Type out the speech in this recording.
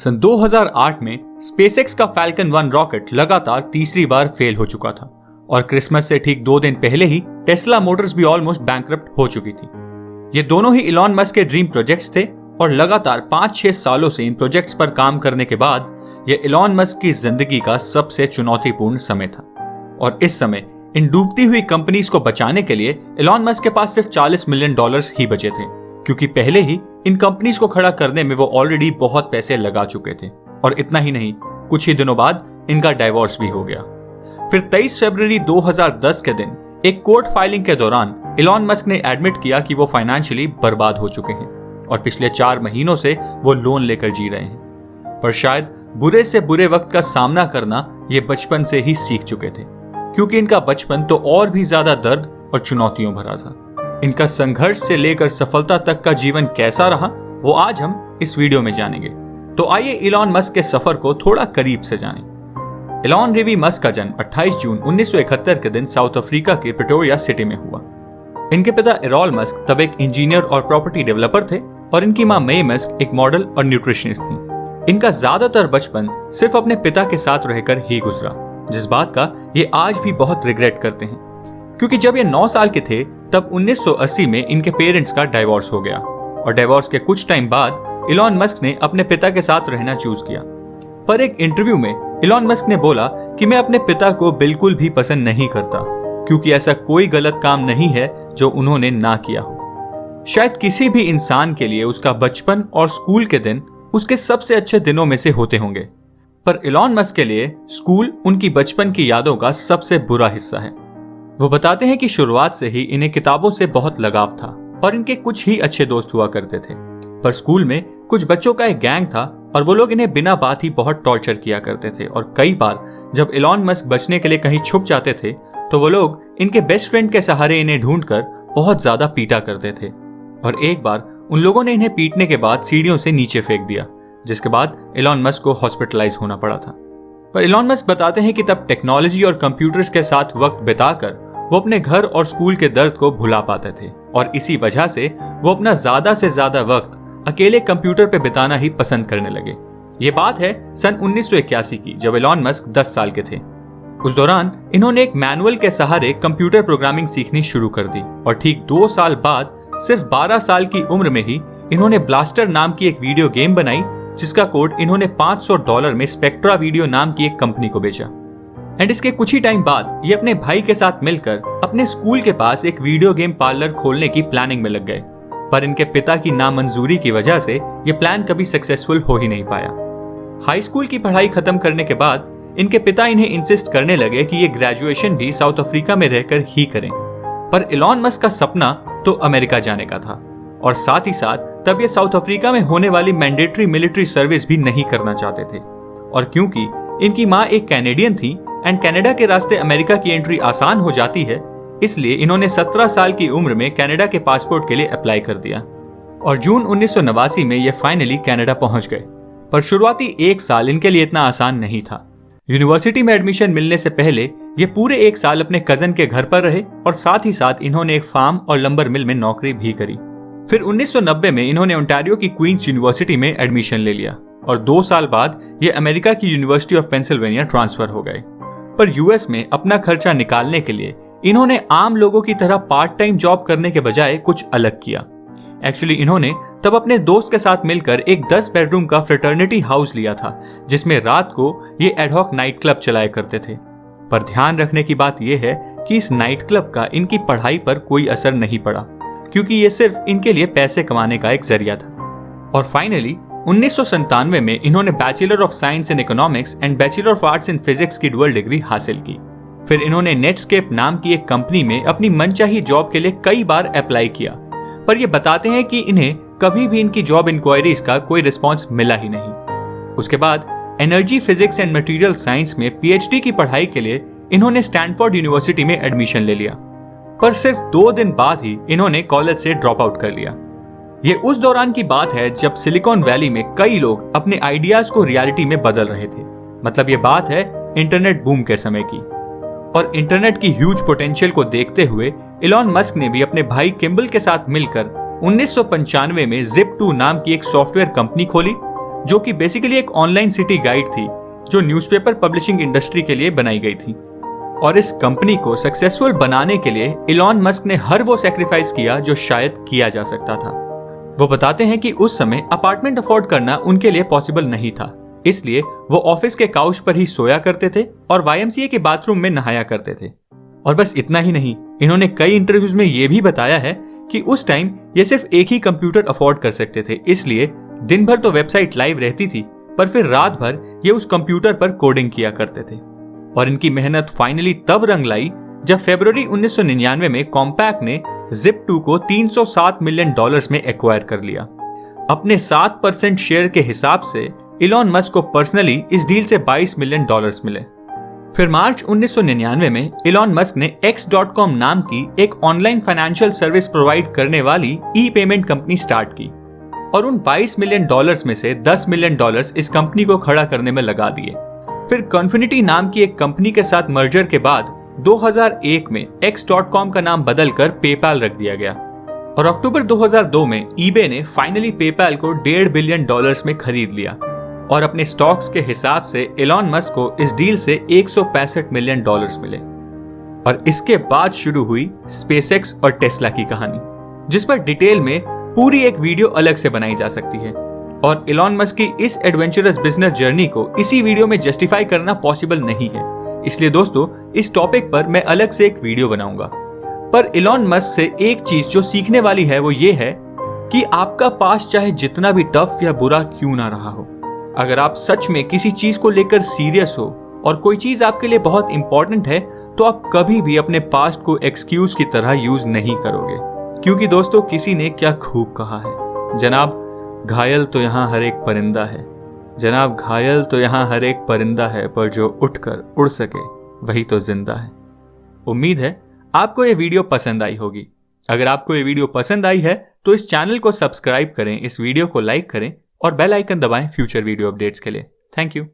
सन 2008 में स्पेसएक्स का falcon 1 rocket लगातार तीसरी बार फेल हो चुका था और क्रिसमस से ठीक 2 दिन पहले ही टेस्ला मोटर्स भी ऑलमोस्ट बैंकरप्ट हो चुकी थी। ये दोनों ही इलॉन मस्क के ड्रीम प्रोजेक्ट्स थे और लगातार 5-6 सालों से इन प्रोजेक्ट्स पर काम करने के बाद ये इलॉन मस्क की जिंदगी का सबसे चुनौतीपूर्ण समय था। और इस समय इन डूबती हुई कंपनीज को बचाने के लिए इलॉन मस्क के पास सिर्फ $40 मिलियन ही बचे थे, क्योंकि पहले ही इन कंपनीज को खड़ा करने में वो ऑलरेडी बहुत पैसे लगा चुके थे। और इतना ही नहीं, कुछ ही दिनों बाद इनका डाइवोर्स भी हो गया। फिर 23 फरवरी 2010 के दिन एक कोर्ट फाइलिंग के दौरान इलॉन मस्क ने एडमिट किया कि वो फाइनेंशियली बर्बाद हो चुके हैं और पिछले 4 महीनों से वो लोन लेकर जी रहे हैं। पर शायद बुरे से बुरे वक्त का सामना करना ये बचपन से ही सीख चुके थे, क्योंकि इनका बचपन तो और भी ज्यादा दर्द और चुनौतियों भरा था। इनका संघर्ष से लेकर सफलता तक का जीवन कैसा रहा, वो आज हम इस वीडियो में जानेंगे। तो आइए इलॉन मस्क के सफर को थोड़ा करीब से जानें। इलॉन रिवी मस्क का जन्म 28 जून 1971 के दिन साउथ अफ्रीका के प्रिटोरिया सिटी में हुआ। इनके पिता एरोल मस्क तब एक इंजीनियर और प्रॉपर्टी डेवलपर थे और इनकी मां मे मस्क एक मॉडल और न्यूट्रिशनिस्ट थी। इनका ज्यादातर बचपन सिर्फ अपने पिता के साथ रहकर ही गुजरा, जिस बात का ये आज भी बहुत रिग्रेट करते हैं, क्योंकि जब ये 9 साल के थे तब 1980 में इनके पेरेंट्स का डाइवोर्स हो गया और डाइवोर्स के कुछ टाइम बाद इलॉन मस्क ने अपने पिता के साथ रहना चूज किया। पर एक इंटरव्यू में इलॉन मस्क ने बोला कि मैं अपने पिता को बिल्कुल भी पसंद नहीं करता, क्योंकि ऐसा कोई गलत काम नहीं है जो उन्होंने ना किया हो। शायद किसी भी इंसान के लिए उसका बचपन और स्कूल के दिन उसके सबसे अच्छे दिनों में से होते होंगे, पर इलॉन मस्क के लिए स्कूल उनकी बचपन की यादों का सबसे बुरा हिस्सा है। वो बताते हैं कि शुरुआत से ही इन्हें किताबों से बहुत लगाव था और इनके कुछ ही अच्छे दोस्त हुआ करते थे, पर स्कूल में कुछ बच्चों का एक गैंग था और वो लोग इन्हें बिना बात ही बहुत टॉर्चर किया करते थे। और कई बार जब इलॉन मस्क बचने के लिए कहीं छुप जाते थे तो वो लोग इनके बेस्ट फ्रेंड के सहारे इन्हें ढूंढकर बहुत ज्यादा पीटा करते थे। और एक बार उन लोगों ने इन्हें पीटने के बाद सीढ़ियों से नीचे फेंक दिया, जिसके बाद इलॉन मस्क को हॉस्पिटलाइज होना पड़ा था। पर इलॉन मस्क बताते हैं कि तब टेक्नोलॉजी और कंप्यूटर्स के साथ वक्त बिताकर वो अपने घर और स्कूल के दर्द को भुला पाते थे और इसी वजह से वो अपना ज्यादा से ज्यादा वक्त अकेले कंप्यूटर पे बिताना ही पसंद करने लगे। ये बात है सन 1981 की, जब इलॉन मस्क 10 साल के थे। उस दौरान इन्होंने एक मैनुअल के सहारे कंप्यूटर प्रोग्रामिंग सीखनी शुरू कर दी और ठीक 2 साल बाद सिर्फ 12 साल की उम्र में ही इन्होंने ब्लास्टर नाम की एक वीडियो गेम बनाई, जिसका कोड इन्होंने $500 में स्पेक्ट्रा वीडियो नाम की एक कंपनी को बेचा। एंड इसके कुछ ही टाइम बाद ये अपने भाई के साथ मिलकर अपने स्कूल के पास एक वीडियो गेम पार्लर खोलने की प्लानिंग में लग गए, पर इनके पिता की नामंजूरी की वजह से ये प्लान कभी सक्सेसफुल हो ही नहीं पाया। हाई स्कूल की पढ़ाई खत्म करने के बाद इनके पिता इन्हें इंसिस्ट करने लगे कि ये ग्रेजुएशन भी साउथ अफ्रीका में रहकर ही करें, पर इलॉन मस्क का सपना तो अमेरिका जाने का था और साथ ही साथ तब ये साउथ अफ्रीका में होने वाली मैंडेटरी मिलिट्री सर्विस भी नहीं करना चाहते थे। और क्योंकि इनकी माँ एक कैनेडियन थी एंड कनाडा के रास्ते अमेरिका की एंट्री आसान हो जाती है, इसलिए इन्होंने 17 साल की उम्र में कनाडा के पासपोर्ट के लिए अप्लाई कर दिया और जून 1989 में ये फाइनली कनाडा पहुंच गए। पर शुरुआती 1 साल इनके लिए इतना आसान नहीं था। यूनिवर्सिटी में एडमिशन मिलने से पहले ये पूरे 1 साल अपने कजन के घर पर रहे और साथ ही साथ इन्होंने एक फार्म और लंबर मिल में नौकरी भी करी। फिर 1990 में इन्होंने ओंटारियो की क्वींस यूनिवर्सिटी में एडमिशन ले लिया और 2 साल बाद ये अमेरिका की यूनिवर्सिटी ऑफ पेंसिल्वेनिया ट्रांसफर हो गए। पर यूएस में अपना खर्चा निकालने के लिए इन्होंने आम लोगों की तरह पार्ट टाइम जॉब करने के बजाय कुछ अलग किया। एक्चुअली इन्होंने तब अपने दोस्त के साथ मिलकर एक 10 बेडरूम का फ्रेटर्निटी हाउस लिया था, जिसमें रात को ये एडहॉक नाइट क्लब चलाया करते थे। पर ध्यान रखने की बात यह है कि इस नाइट क्लब का इनकी पढ़ाई पर कोई असर नहीं पड़ा, क्योंकि ये सिर्फ इनके लिए पैसे कमाने का एक जरिया था। और फाइनली 1997 में इन्होंने bachelor of science in economics and bachelor of arts in physics की डुअल डिग्री हासिल की। फिर इन्होंने नेटस्केप नाम की एक कंपनी में अपनी मनचाही जॉब के लिए कई बार अप्लाई किया, पर ये बताते हैं कि इन्हें कभी भी इनकी जॉब इंक्वायरीज का कोई रिस्पॉन्स मिला ही नहीं। उसके बाद energy physics and material science में पीएचडी की पढ़ाई के लिए इन्होंने स्टैनफोर्ड यूनिवर्सिटी में एडमिशन ले लिया, पर सिर्फ 2 दिन बाद ही इन्होंने कॉलेज से ड्रॉप आउट कर लिया। ये उस दौरान की बात है जब सिलिकॉन वैली में कई लोग अपने आइडियाज को रियलिटी में बदल रहे थे। मतलब ये बात है इंटरनेट बूम के समय की। और इंटरनेट की ह्यूज पोटेंशियल को देखते हुए इलॉन मस्क ने भी अपने भाई किम्बल के साथ मिलकर 1995 में Zip2 नाम की एक सॉफ्टवेयर कंपनी खोली, जो कि बेसिकली एक ऑनलाइन सिटी गाइड थी जो न्यूज़पेपर पब्लिशिंग इंडस्ट्री के लिए बनाई गई थी। और इस कंपनी को सक्सेसफुल बनाने के लिए इलॉन मस्क ने हर वो सैक्रिफाइस किया जो शायद किया जा सकता था। वो बताते हैं कि उस समय अपार्टमेंट अफोर्ड करना उनके लिए पॉसिबल नहीं था, इसलिए वो ऑफिस के काउच पर ही सोया करते थे और YMCA के बाथरूम में नहाया करते थे। और बस इतना ही नहीं, इन्होंने कई इंटरव्यूज में ये भी बताया है कि उस टाइम ये सिर्फ एक ही कंप्यूटर अफोर्ड कर सकते थे, इसलिए दिन भर तो वेबसाइट लाइव रहती थी, पर फिर रात भर ये उस कंप्यूटर पर कोडिंग किया करते थे। और इनकी मेहनत फाइनली तब रंग लाई जब फरवरी 1999 में कॉम्पैक्ट ने Zip2 को $307 मिलियन में एक्वायर कर लिया। अपने 7% शेयर के हिसाब से इलॉन मस्क को पर्सनली इस डील से $22 मिलियन मिले। फिर मार्च 1999 में इलॉन मस्क ने X.com नाम की एक ऑनलाइन फाइनेंशियल सर्विस प्रोवाइड करने वाली ई-पेमेंट कंपनी स्टार्ट की और उन $22 मिलियन में से $10 मिलियन इस कंपनी को खड़ा करने में लगा दिए। फिर कॉन्फिनिटी नाम की एक कंपनी के साथ मर्जर के बाद 2001 में X.com का नाम बदलकर पेपैल रख दिया गया और अक्टूबर 2002 में eBay ने फाइनली पेपैल को $1.5 बिलियन में खरीद लिया और अपने स्टॉक्स के हिसाब से इलॉन मस्क को इस डील से $165 मिलियन मिले। और इसके बाद शुरू हुई स्पेसएक्स और टेस्ला की कहानी, जिस पर डिटेल में पूरी एक वीडियो अलग से बनाई जा सकती है। और इलॉन मस्क की इस एडवेंचरस बिजनेस जर्नी को इसी वीडियो में जस्टिफाई करना पॉसिबल नहीं है, इसलिए दोस्तों इस टॉपिक पर मैं अलग से एक वीडियो बनाऊंगा। पर इलॉन मस्क से एक चीज जो सीखने वाली है वो ये है कि आपका पास्ट चाहे जितना भी टफ या बुरा क्यों ना रहा हो, अगर आप सच में किसी चीज को लेकर सीरियस हो और कोई चीज आपके लिए बहुत इंपॉर्टेंट है तो आप कभी भी अपने पास्ट को एक्सक्यूज की तरह यूज नहीं करोगे। क्योंकि दोस्तों किसी ने क्या खूब कहा है, जनाब घायल तो यहाँ हर एक परिंदा है, जनाब घायल तो यहाँ हर एक परिंदा है, पर जो उठकर उड़ सके वही तो जिंदा है। उम्मीद है आपको ये वीडियो पसंद आई होगी। अगर आपको ये वीडियो पसंद आई है तो इस चैनल को सब्सक्राइब करें, इस वीडियो को लाइक करें और बेल आइकन दबाएं फ्यूचर वीडियो अपडेट्स के लिए। Thank you.